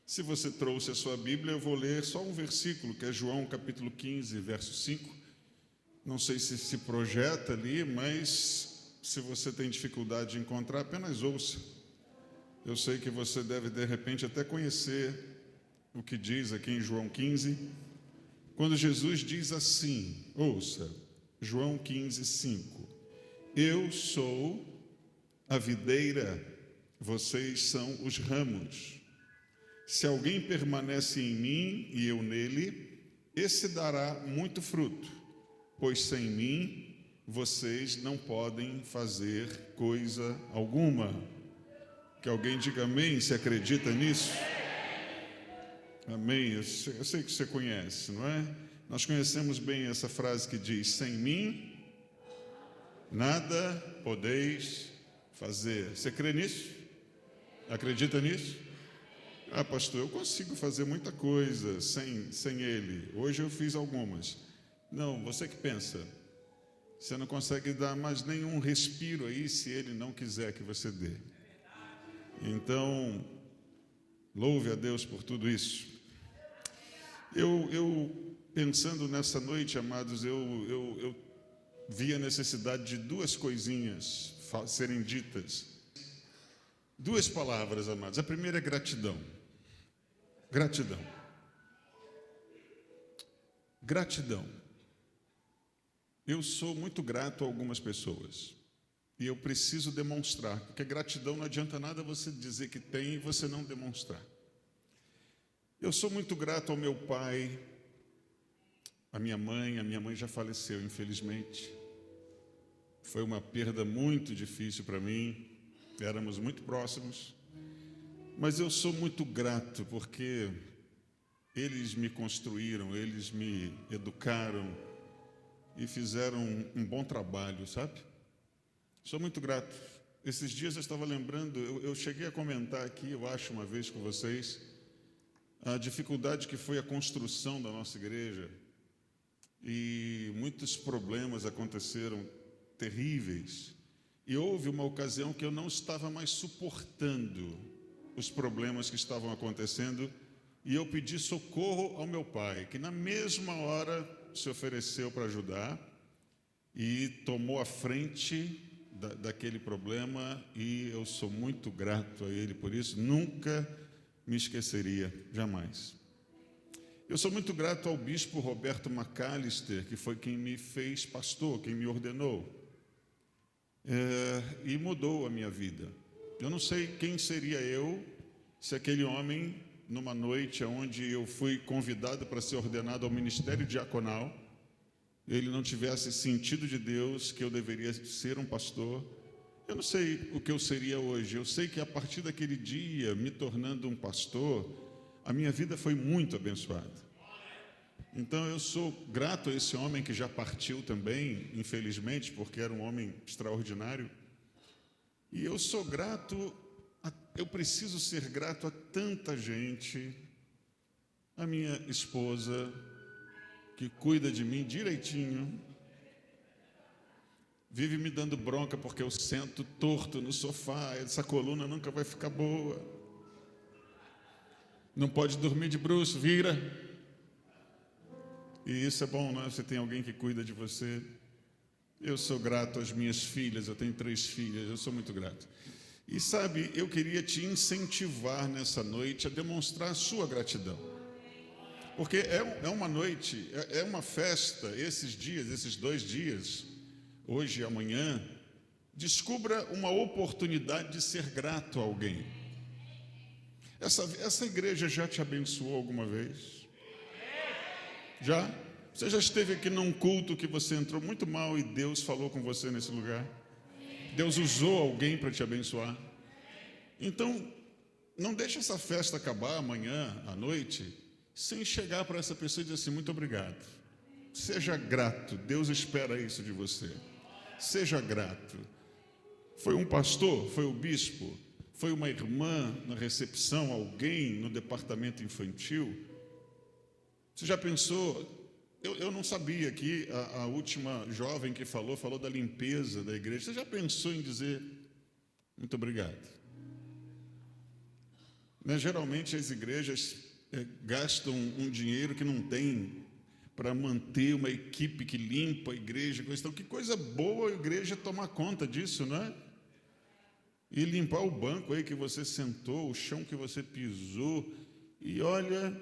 Se você trouxe a sua Bíblia, eu vou ler só um versículo, que é João capítulo 15, verso 5. Não sei se se projeta ali, mas se você tem dificuldade de encontrar, apenas ouça. Eu sei que você deve, de repente, até conhecer o que diz aqui em João 15, quando Jesus diz assim, ouça, João 15, 5. Eu sou a videira, vocês são os ramos. Se alguém permanece em mim e eu nele, esse dará muito fruto, pois sem mim vocês não podem fazer coisa alguma. Que alguém diga amém, se acredita nisso? Amém, eu sei que você conhece, não é? Nós conhecemos bem essa frase que diz, sem mim nada podeis fazer. Você crê nisso? Acredita nisso? Ah, pastor, eu consigo fazer muita coisa sem ele. Hoje eu fiz algumas. Não, você que pensa. Você não consegue dar mais nenhum respiro aí se ele não quiser que você dê. Então, louve a Deus por tudo isso. Eu pensando nessa noite, amados, eu vi a necessidade de duas coisinhas serem ditas. Duas palavras, amados. A primeira é gratidão. Gratidão. Gratidão. Eu sou muito grato a algumas pessoas. E eu preciso demonstrar. Porque gratidão não adianta nada você dizer que tem e você não demonstrar. Eu sou muito grato ao meu pai, à minha mãe. A minha mãe já faleceu, infelizmente. Foi uma perda muito difícil para mim. Éramos muito próximos. Mas eu sou muito grato porque eles me construíram, eles me educaram e fizeram um bom trabalho, sabe? Sou muito grato. Esses dias eu estava lembrando, eu cheguei a comentar aqui, eu acho, uma vez com vocês, a dificuldade que foi a construção da nossa igreja. E muitos problemas aconteceram terríveis. E houve uma ocasião que eu não estava mais suportando os problemas que estavam acontecendo, e eu pedi socorro ao meu pai, que na mesma hora se ofereceu para ajudar e tomou a frente daquele problema, e eu sou muito grato a ele por isso, nunca me esqueceria, jamais. Eu sou muito grato ao bispo Roberto McAllister, que foi quem me fez pastor, quem me ordenou, e mudou a minha vida. Eu não sei quem seria eu se aquele homem, numa noite onde eu fui convidado para ser ordenado ao ministério diaconal, ele não tivesse sentido de Deus que eu deveria ser um pastor. Eu não sei o que eu seria hoje. Eu sei que a partir daquele dia, me tornando um pastor, a minha vida foi muito abençoada. Então eu sou grato a esse homem que já partiu também, infelizmente, porque era um homem extraordinário. E eu sou grato, eu preciso ser grato a tanta gente, a minha esposa, que cuida de mim direitinho, vive me dando bronca porque eu sento torto no sofá, essa coluna nunca vai ficar boa. Não pode dormir de bruço, vira. E isso é bom, não é? Você tem alguém que cuida de você. Eu sou grato às minhas filhas, eu tenho 3 filhas, eu sou muito grato. E sabe, eu queria te incentivar nessa noite a demonstrar a sua gratidão. Porque é uma noite, é uma festa, esses dias, esses 2 dias, hoje e amanhã, descubra uma oportunidade de ser grato a alguém. Essa igreja já te abençoou alguma vez? Já? Você já esteve aqui num culto que você entrou muito mal e Deus falou com você nesse lugar? Deus usou alguém para te abençoar? Então, não deixe essa festa acabar amanhã à noite sem chegar para essa pessoa e dizer assim, muito obrigado. Seja grato, Deus espera isso de você. Seja grato. Foi um pastor, foi o bispo, foi uma irmã na recepção, alguém no departamento infantil. Você já pensou? Eu não sabia que a última jovem que falou da limpeza da igreja. Você já pensou em dizer muito obrigado? né? Geralmente as igrejas gastam um dinheiro que não tem para manter uma equipe que limpa a igreja. Então, que coisa boa a igreja tomar conta disso, não é? E limpar o banco aí que você sentou, o chão que você pisou. E olha,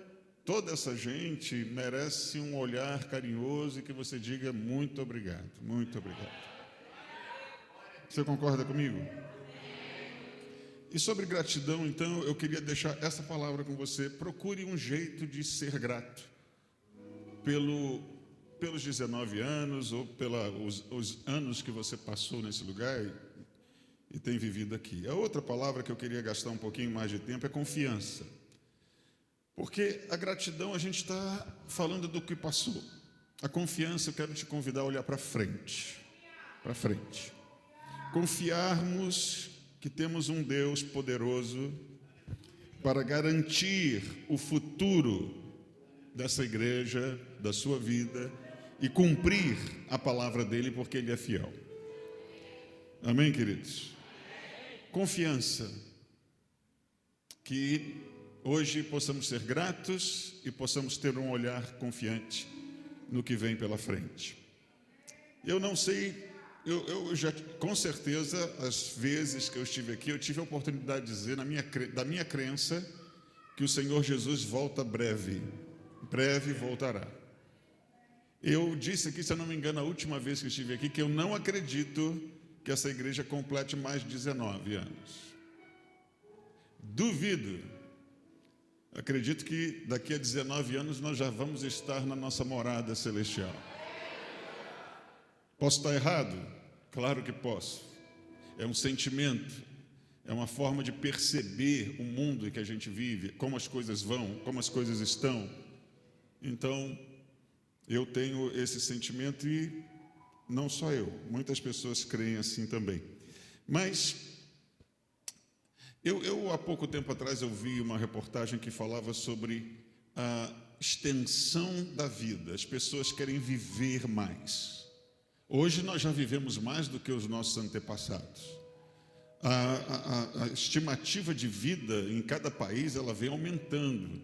toda essa gente merece um olhar carinhoso e que você diga muito obrigado, muito obrigado. Você concorda comigo? E sobre gratidão, então, eu queria deixar essa palavra com você. Procure um jeito de ser grato pelos 19 anos ou os anos que você passou nesse lugar e tem vivido aqui. A outra palavra que eu queria gastar um pouquinho mais de tempo é confiança. Porque a gratidão, a gente está falando do que passou. A confiança, eu quero te convidar a olhar para frente. Para frente. Confiarmos que temos um Deus poderoso para garantir o futuro dessa igreja, da sua vida, e cumprir a palavra dele, porque ele é fiel. Amém, queridos? Confiança. Que hoje possamos ser gratos e possamos ter um olhar confiante no que vem pela frente. Eu não sei, eu já, com certeza, as vezes que eu estive aqui, eu tive a oportunidade de dizer, da minha crença, que o Senhor Jesus volta breve voltará. Eu disse aqui, se eu não me engano, a última vez que estive aqui, que eu não acredito que essa igreja complete mais de 19 anos. Duvido. Acredito que daqui a 19 anos nós já vamos estar na nossa morada celestial. Posso estar errado? Claro que posso. É um sentimento, é uma forma de perceber o mundo em que a gente vive, como as coisas vão, como as coisas estão. Então, eu tenho esse sentimento e não só eu, muitas pessoas creem assim também. Mas, eu há pouco tempo atrás eu vi uma reportagem que falava sobre a extensão da vida. As pessoas querem viver mais. Hoje nós já vivemos mais do que os nossos antepassados. A estimativa de vida em cada país, ela vem aumentando.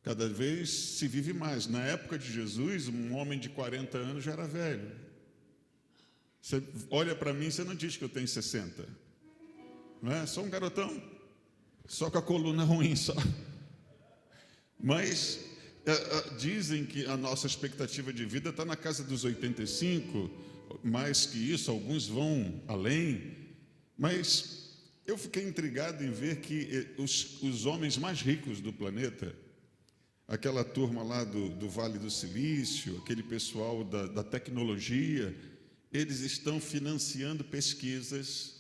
Cada vez se vive mais. Na época de Jesus, um homem de 40 anos já era velho. Você olha para mim, você não diz que eu tenho 60. Não é? Sou um garotão. Só com a coluna ruim, só. Mas dizem que a nossa expectativa de vida está na casa dos 85, mais que isso, alguns vão além. Mas eu fiquei intrigado em ver que os homens mais ricos do planeta, aquela turma lá do Vale do Silício, aquele pessoal da tecnologia, eles estão financiando pesquisas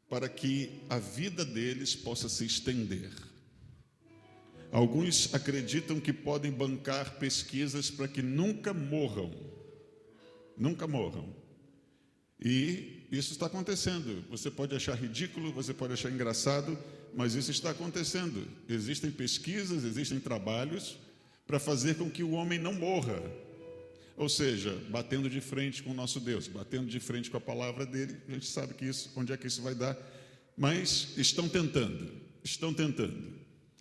para que a vida deles possa se estender. Alguns acreditam que podem bancar pesquisas para que nunca morram. Nunca morram. E isso está acontecendo. Você pode achar ridículo, você pode achar engraçado, mas isso está acontecendo. Existem pesquisas, existem trabalhos para fazer com que o homem não morra. Ou seja, batendo de frente com o nosso Deus, batendo de frente com a palavra dele. A gente sabe que isso, onde é que isso vai dar, mas estão tentando.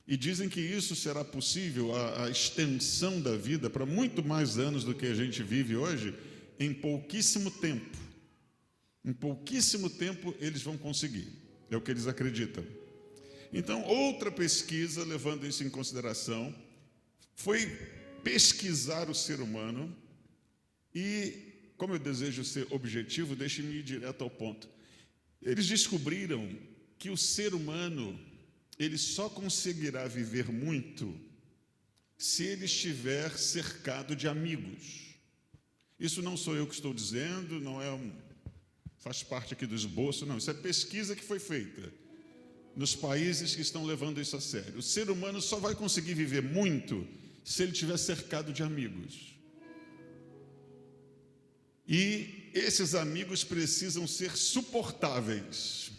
E dizem que isso será possível, a extensão da vida para muito mais anos do que a gente vive hoje, em pouquíssimo tempo. Em pouquíssimo tempo eles vão conseguir, é o que eles acreditam. Então, outra pesquisa, levando isso em consideração, foi pesquisar o ser humano e, como eu desejo ser objetivo, deixe-me ir direto ao ponto. Eles descobriram que o ser humano, ele só conseguirá viver muito se ele estiver cercado de amigos. Isso não sou eu que estou dizendo, não é faz parte aqui do esboço, não. Isso é pesquisa que foi feita nos países que estão levando isso a sério. O ser humano só vai conseguir viver muito se ele estiver cercado de amigos. E esses amigos precisam ser suportáveis.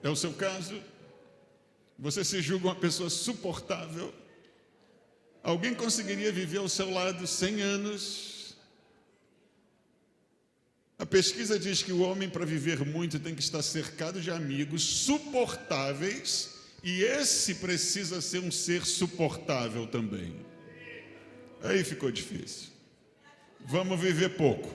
É o seu caso? Você se julga uma pessoa suportável? Alguém conseguiria viver ao seu lado 100 anos? A pesquisa diz que o homem, para viver muito, tem que estar cercado de amigos suportáveis E esse precisa ser um ser suportável também. Aí ficou difícil. Vamos viver pouco.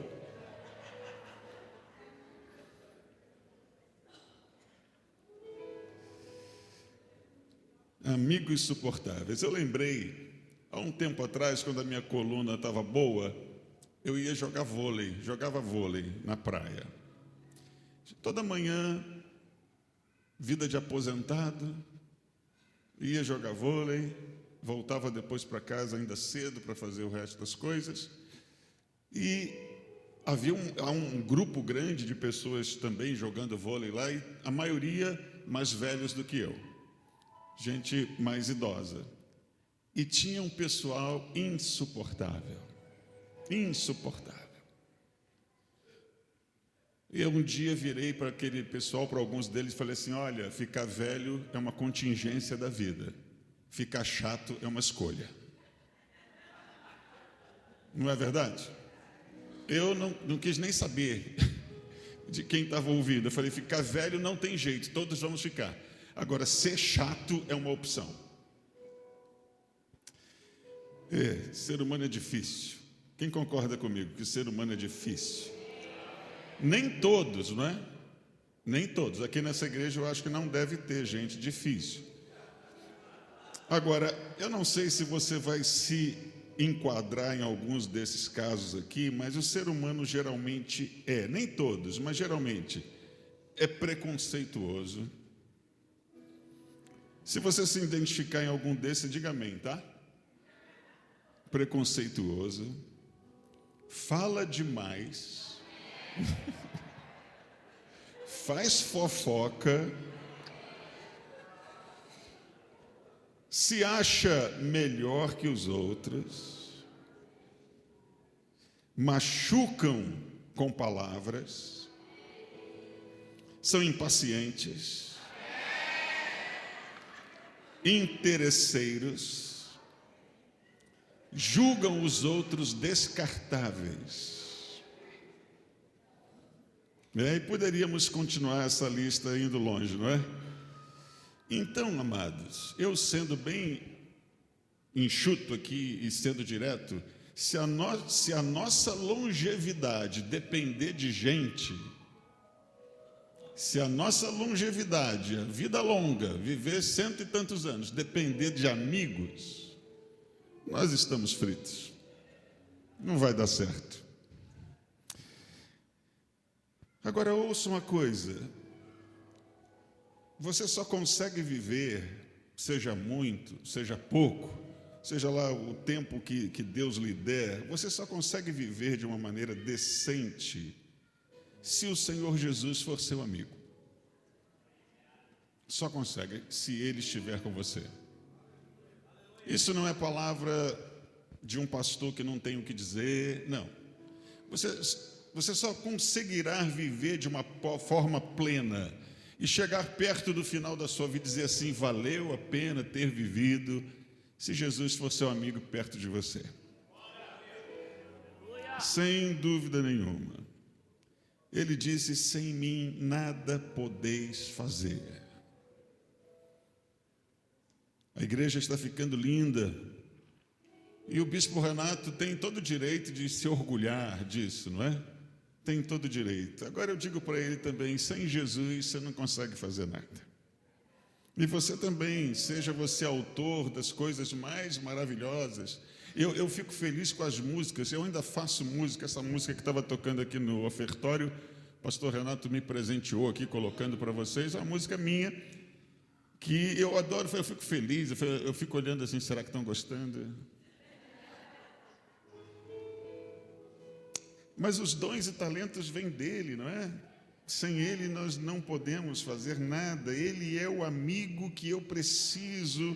Amigos suportáveis. Eu lembrei, há um tempo atrás, quando a minha coluna estava boa, eu ia jogar vôlei, jogava vôlei na praia. Toda manhã, vida de aposentado, ia jogar vôlei, voltava depois para casa ainda cedo para fazer o resto das coisas. E havia um grupo grande de pessoas também jogando vôlei lá, e a maioria mais velhos do que eu, gente mais idosa. E tinha um pessoal insuportável. Insuportável. E eu um dia virei para aquele pessoal, para alguns deles, e falei assim: olha, ficar velho é uma contingência da vida. Ficar chato é uma escolha. Não é verdade? Eu não quis nem saber de quem estava ouvindo. Eu falei: ficar velho não tem jeito, todos vamos ficar. Agora, ser chato é uma opção. Ser humano é difícil. Quem concorda comigo que ser humano é difícil? Nem todos, não é? Nem todos. Aqui nessa igreja eu acho que não deve ter gente difícil. Agora, eu não sei se você vai se enquadrar em alguns desses casos aqui, mas o ser humano geralmente nem todos, mas geralmente é preconceituoso. Se você se identificar em algum desses, diga amém, tá? Preconceituoso, fala demais, faz fofoca, se acha melhor que os outros, machucam com palavras, são impacientes, interesseiros, julgam os outros descartáveis. E poderíamos continuar essa lista indo longe, não é? Então, amados, eu sendo bem enxuto aqui e sendo direto, se a nossa longevidade depender de gente, se a nossa longevidade, a vida longa, viver 100 e tantos anos, depender de amigos, nós estamos fritos. Não vai dar certo. Agora, ouça uma coisa. Você só consegue viver, seja muito, seja pouco, seja lá o tempo que Deus lhe der, você só consegue viver de uma maneira decente se o Senhor Jesus for seu amigo. Só consegue se Ele estiver com você. Isso não é palavra de um pastor que não tem o que dizer, não. Você só conseguirá viver de uma forma plena e chegar perto do final da sua vida e dizer assim: valeu a pena ter vivido, se Jesus for seu amigo perto de você. Sem dúvida nenhuma. Ele disse: sem mim nada podeis fazer. A igreja está ficando linda. E o bispo Renato tem todo o direito de se orgulhar disso, não é? Tem todo o direito. Agora eu digo para ele também: sem Jesus você não consegue fazer nada. E você também, seja você autor das coisas mais maravilhosas. Eu fico feliz com as músicas. Eu ainda faço música. Essa música que estava tocando aqui no ofertório, o pastor Renato me presenteou aqui, colocando para vocês. É uma música minha, que eu adoro. Eu fico feliz, eu fico olhando assim: será que estão gostando? Mas os dons e talentos vêm dele, não é? Sem ele nós não podemos fazer nada. Ele é o amigo que eu preciso.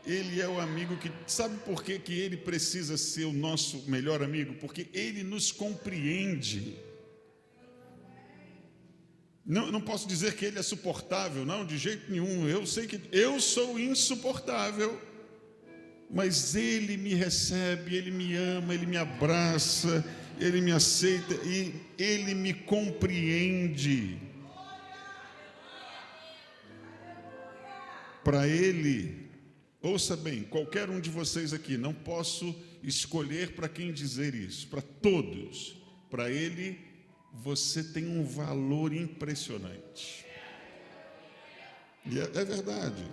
Ele é o amigo que... Sabe por que ele precisa ser o nosso melhor amigo? Porque ele nos compreende. Não posso dizer que ele é suportável, não, de jeito nenhum. Eu sei que eu sou insuportável, mas ele me recebe, ele me ama, ele me abraça, ele me aceita e ele me compreende. Para ele, ouça bem, qualquer um de vocês aqui, não posso escolher para quem dizer isso, para todos. Para ele, você tem um valor impressionante. E é verdade.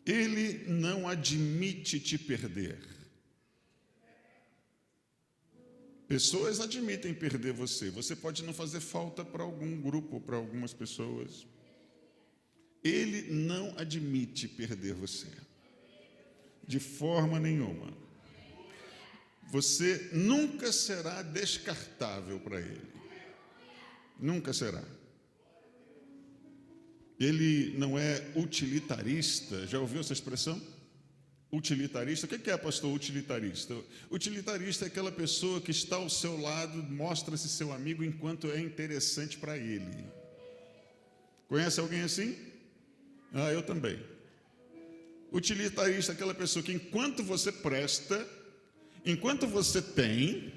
Ele não admite te perder. Pessoas admitem perder você. Você pode não fazer falta para algum grupo, para algumas pessoas. Ele não admite perder você. De forma nenhuma. Você nunca será descartável para ele. Nunca será. Ele não é utilitarista. Já ouviu essa expressão? Utilitarista. O que é, pastor, utilitarista? Utilitarista é aquela pessoa que está ao seu lado, mostra-se seu amigo enquanto é interessante para ele. Conhece alguém assim? Ah, eu também. Utilitarista é aquela pessoa que enquanto você presta, enquanto você tem,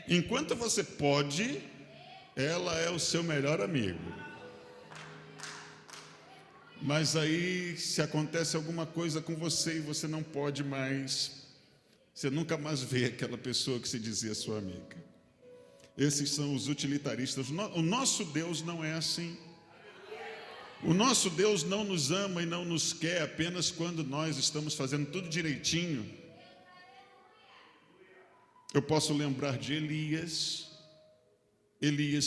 enquanto você pode, ela é o seu melhor amigo. Mas aí, se acontece alguma coisa com você e você não pode mais, você nunca mais vê aquela pessoa que se dizia sua amiga. Esses são os utilitaristas. O nosso Deus não é assim. O nosso Deus não nos ama e não nos quer apenas quando nós estamos fazendo tudo direitinho. Eu posso lembrar de Elias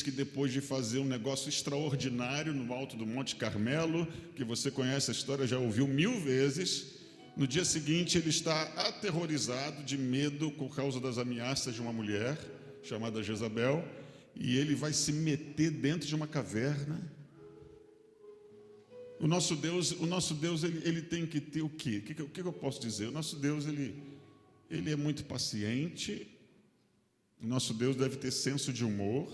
que depois de fazer um negócio extraordinário no alto do Monte Carmelo, que você conhece a história, já ouviu 1000 vezes, no dia seguinte ele está aterrorizado, de medo por causa das ameaças de uma mulher chamada Jezabel, e ele vai se meter dentro de uma caverna. O nosso Deus ele tem que ter o quê? O que eu posso dizer? O nosso Deus ele é muito paciente. O nosso Deus deve ter senso de humor,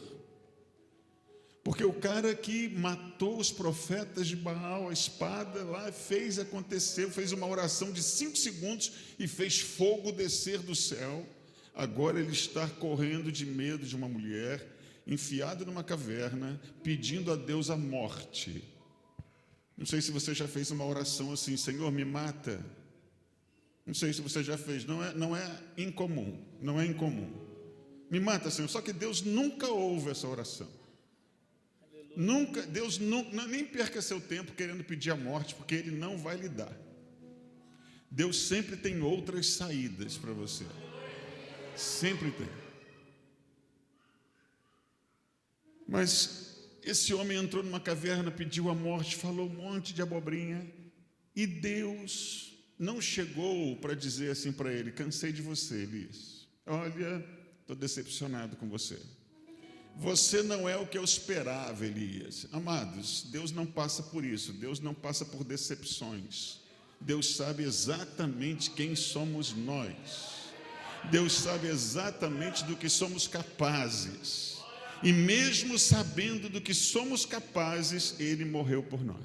porque o cara que matou os profetas de Baal, a espada lá, fez acontecer, fez uma oração de 5 segundos e fez fogo descer do céu. Agora ele está correndo de medo de uma mulher, enfiado numa caverna, pedindo a Deus a morte. Não sei se você já fez uma oração assim: Senhor, me mata. Não sei se você já fez, não é incomum, não é incomum. Me mata, Senhor. Só que Deus nunca ouve essa oração. Nunca, Deus nem perca seu tempo querendo pedir a morte, porque Ele não vai lhe dar. Deus sempre tem outras saídas para você. Sempre tem. Mas esse homem entrou numa caverna, pediu a morte, falou um monte de abobrinha, e Deus não chegou para dizer assim para ele: cansei de você, Elias. Olha, estou decepcionado com você. Você não é o que eu esperava, Elias. Amados, Deus não passa por isso. Deus não passa por decepções. Deus sabe exatamente quem somos nós. Deus sabe exatamente do que somos capazes. E mesmo sabendo do que somos capazes, Ele morreu por nós.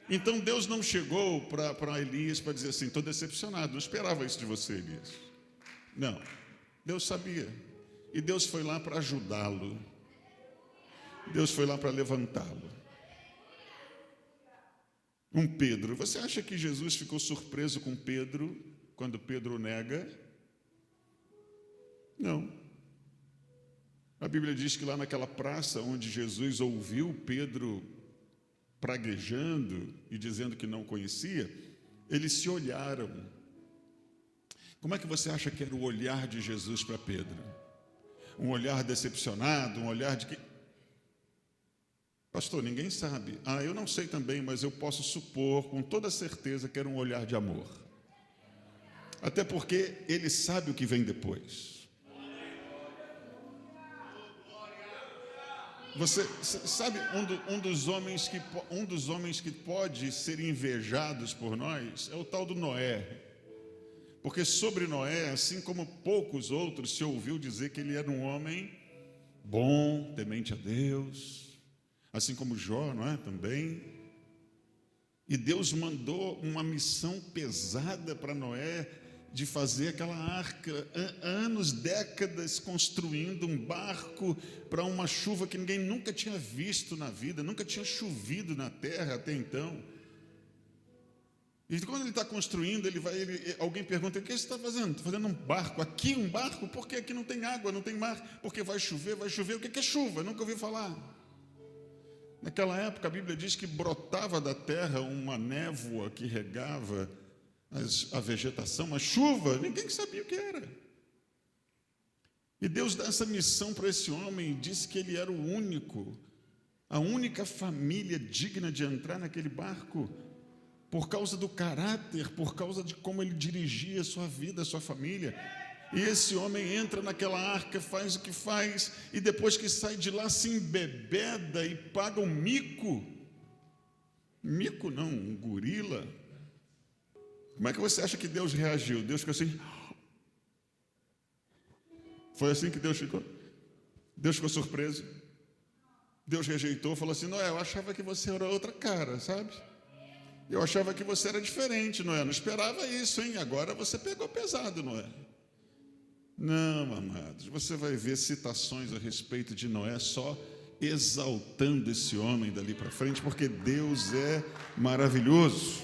Então Deus não chegou para Elias para dizer assim: estou decepcionado, não esperava isso de você, Elias. Não, Deus sabia. E Deus foi lá para ajudá-lo. Deus foi lá para levantá-lo. Pedro. Você acha que Jesus ficou surpreso com Pedro quando Pedro nega? Não. A Bíblia diz que lá naquela praça onde Jesus ouviu Pedro praguejando e dizendo que não conhecia, eles se olharam. Como é que você acha que era o olhar de Jesus para Pedro? Um olhar decepcionado, um olhar de que... Pastor, ninguém sabe. Eu não sei também, mas eu posso supor com toda certeza que era um olhar de amor. Até porque ele sabe o que vem depois. Você sabe, um dos homens que pode ser invejados por nós é o tal do Noé. Porque sobre Noé, assim como poucos outros, se ouviu dizer que ele era um homem bom, temente a Deus, assim como Jó, não é? Também. E Deus mandou uma missão pesada para Noé, de fazer aquela arca, anos, décadas construindo um barco para uma chuva que ninguém nunca tinha visto na vida, nunca tinha chovido na terra até então. E quando ele está construindo, alguém pergunta: o que você está fazendo? Estou fazendo um barco. Aqui um barco? Por que aqui não tem água, não tem mar? Porque vai chover, vai chover. O que é chuva? Nunca ouvi falar. Naquela época, a Bíblia diz que brotava da terra uma névoa que regava a vegetação, mas chuva, ninguém sabia o que era. E Deus dá essa missão para esse homem, disse que ele era o único, a única família digna de entrar naquele barco, por causa do caráter, por causa de como ele dirigia a sua vida, a sua família. E esse homem entra naquela arca, faz o que faz, e depois que sai de lá se embebeda e paga um mico. Mico não, um gorila. Como é que você acha que Deus reagiu? Deus ficou assim. Foi assim que Deus ficou? Deus ficou surpreso. Deus rejeitou, falou assim: Noé, eu achava que você era outra cara, sabe? Eu achava que você era diferente, Noé. Não esperava isso, hein? Agora você pegou pesado, Noé. Não, amados, você vai ver citações a respeito de Noé só exaltando esse homem dali para frente, porque Deus é maravilhoso.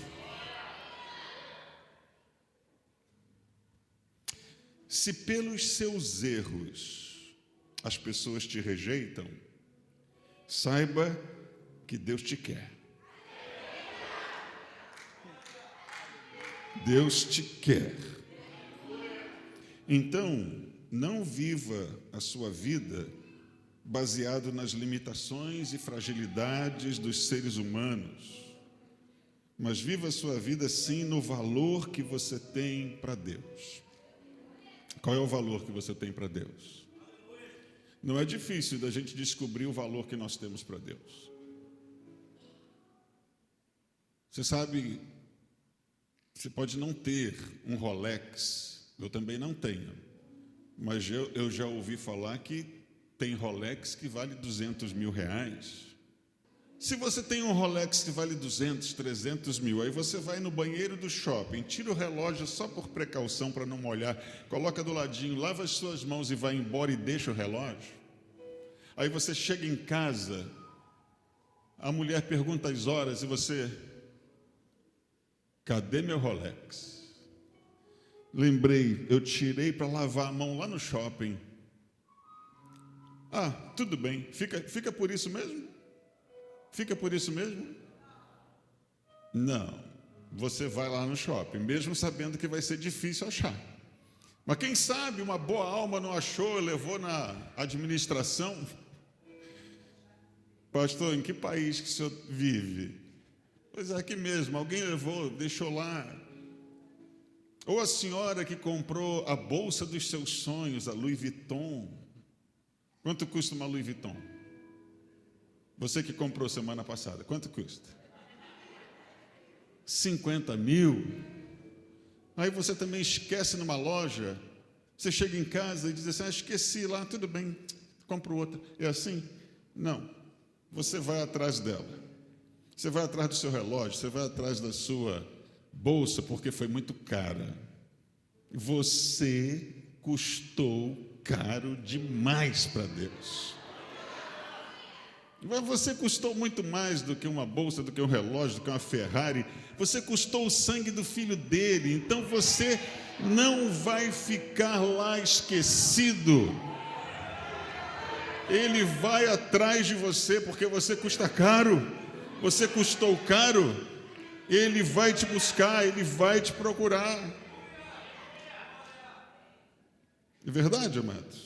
Se pelos seus erros as pessoas te rejeitam, saiba que Deus te quer. Deus te quer. Então, não viva a sua vida baseado nas limitações e fragilidades dos seres humanos, mas viva a sua vida sim no valor que você tem para Deus. Qual é o valor que você tem para Deus? Não é difícil da gente descobrir o valor que nós temos para Deus. Você sabe, você pode não ter um Rolex, eu também não tenho, mas eu já ouvi falar que tem Rolex que vale 200 mil reais. Se você tem um Rolex que vale 200, 300 mil, aí você vai no banheiro do shopping, tira o relógio só por precaução para não molhar, coloca do ladinho, lava as suas mãos e vai embora e deixa o relógio. Aí você chega em casa, a mulher pergunta as horas e você: cadê meu Rolex? Lembrei, eu tirei para lavar a mão lá no shopping. Ah, tudo bem, fica por isso mesmo? Fica por isso mesmo? Não, você vai lá no shopping, mesmo sabendo que vai ser difícil achar. Mas quem sabe uma boa alma não achou, levou na administração. Pastor, em que país que o senhor vive? Pois é, aqui mesmo, alguém levou, deixou lá. Ou a senhora que comprou a bolsa dos seus sonhos, a Louis Vuitton. Quanto custa uma Louis Vuitton? Você que comprou semana passada, quanto custa? 50 mil. Aí você também esquece numa loja, você chega em casa e diz assim: esqueci lá, tudo bem, compro outra. É assim? Não, você vai atrás dela, você vai atrás do seu relógio, você vai atrás da sua bolsa, porque foi muito cara. Você custou caro demais para Deus. Você custou muito mais do que uma bolsa, do que um relógio, do que uma Ferrari. Você custou o sangue do filho dele. Então você não vai ficar lá esquecido. Ele vai atrás de você porque você custa caro. Você custou caro. Ele vai te buscar, ele vai te procurar. É verdade, amados?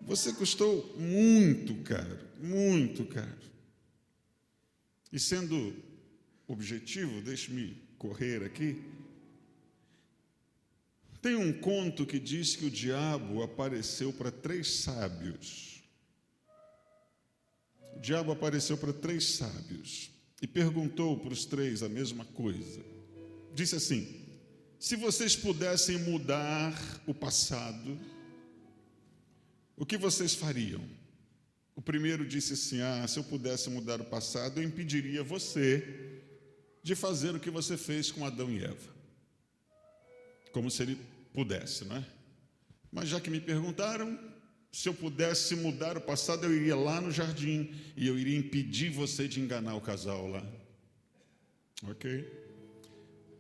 Você custou muito caro, muito caro. E sendo objetivo, deixe-me correr aqui. Tem um conto que diz que o diabo apareceu para 3 sábios. O diabo apareceu para 3 sábios e perguntou para os 3 a mesma coisa. Disse assim: se vocês pudessem mudar o passado, o que vocês fariam? O primeiro disse assim: se eu pudesse mudar o passado, eu impediria você de fazer o que você fez com Adão e Eva. como se ele pudesse, não é? Mas já que me perguntaram, se eu pudesse mudar o passado, eu iria lá no jardim e eu iria impedir você de enganar o casal lá. Ok?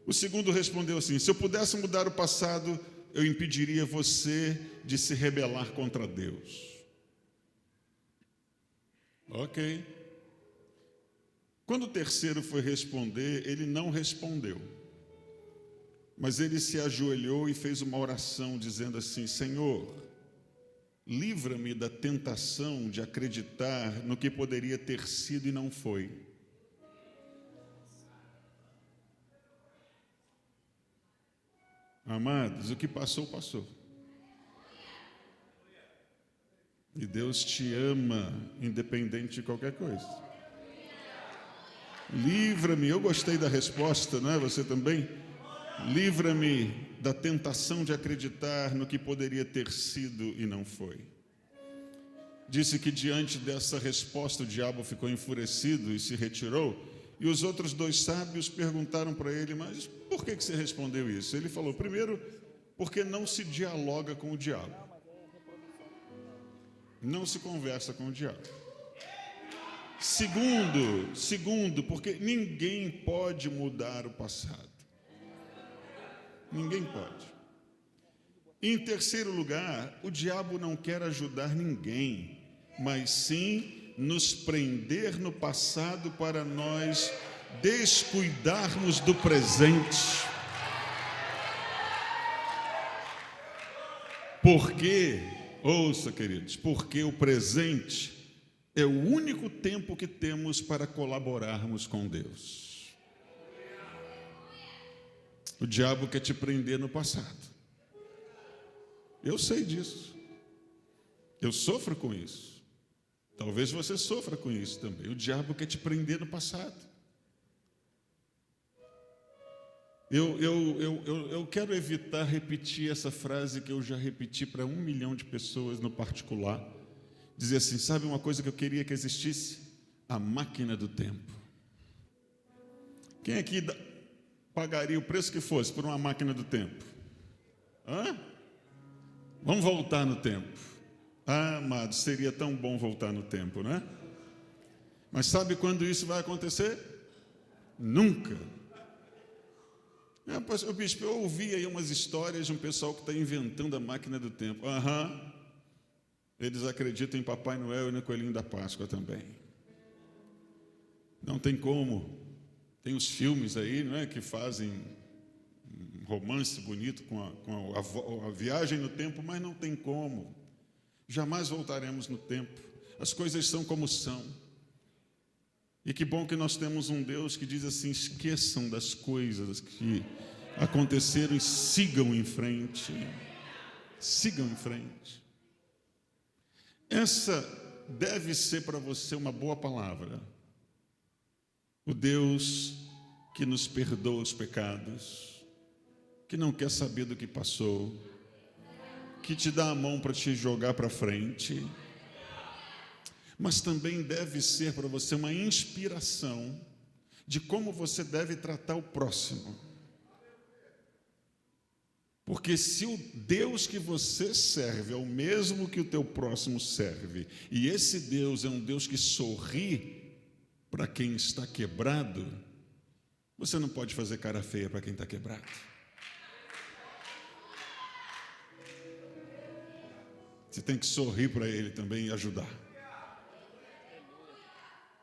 O segundo respondeu assim: se eu pudesse mudar o passado, eu impediria você de se rebelar contra Deus. Ok. Quando o terceiro foi responder, ele não respondeu. Mas ele se ajoelhou e fez uma oração dizendo assim: Senhor, livra-me da tentação de acreditar no que poderia ter sido e não foi. Amados, o que passou, passou. E Deus te ama, independente de qualquer coisa. Livra-me, eu gostei da resposta, não é? Você também? Livra-me da tentação de acreditar no que poderia ter sido e não foi. Disse que diante dessa resposta o diabo ficou enfurecido e se retirou. E os outros dois sábios perguntaram para ele: mas por que você respondeu isso? Ele falou: primeiro, porque não se dialoga com o diabo. Não se conversa com o diabo. Segundo, porque ninguém pode mudar o passado. Ninguém pode. Em terceiro lugar, o diabo não quer ajudar ninguém, mas sim nos prender no passado para nós descuidarmos do presente. Porque, ouça, queridos, porque o presente é o único tempo que temos para colaborarmos com Deus. O diabo quer te prender no passado. Eu sei disso. Eu sofro com isso. Talvez você sofra com isso também. O diabo quer te prender no passado. Eu quero evitar repetir essa frase que eu já repeti para 1 milhão de pessoas no particular. Dizer assim: sabe uma coisa que eu queria que existisse? A máquina do tempo. Quem aqui pagaria o preço que fosse por uma máquina do tempo? Hã? Vamos voltar no tempo. Ah, amado, seria tão bom voltar no tempo, né? Mas sabe quando isso vai acontecer? Nunca. Bispo, eu ouvi aí umas histórias de um pessoal que está inventando a máquina do tempo. Eles acreditam em Papai Noel e no Coelhinho da Páscoa também. Não tem como. Tem os filmes aí, não é, que fazem um romance bonito com a viagem no tempo, mas não tem como. Jamais voltaremos no tempo. As coisas são como são. E que bom que nós temos um Deus que diz assim: esqueçam das coisas que aconteceram e sigam em frente. Sigam em frente. Essa deve ser para você uma boa palavra. O Deus que nos perdoa os pecados, que não quer saber do que passou, que te dá a mão para te jogar para frente, mas também deve ser para você uma inspiração de como você deve tratar o próximo. Porque se o Deus que você serve é o mesmo que o teu próximo serve, e esse Deus é um Deus que sorri para quem está quebrado, você não pode fazer cara feia para quem está quebrado. Você tem que sorrir para ele também e ajudar.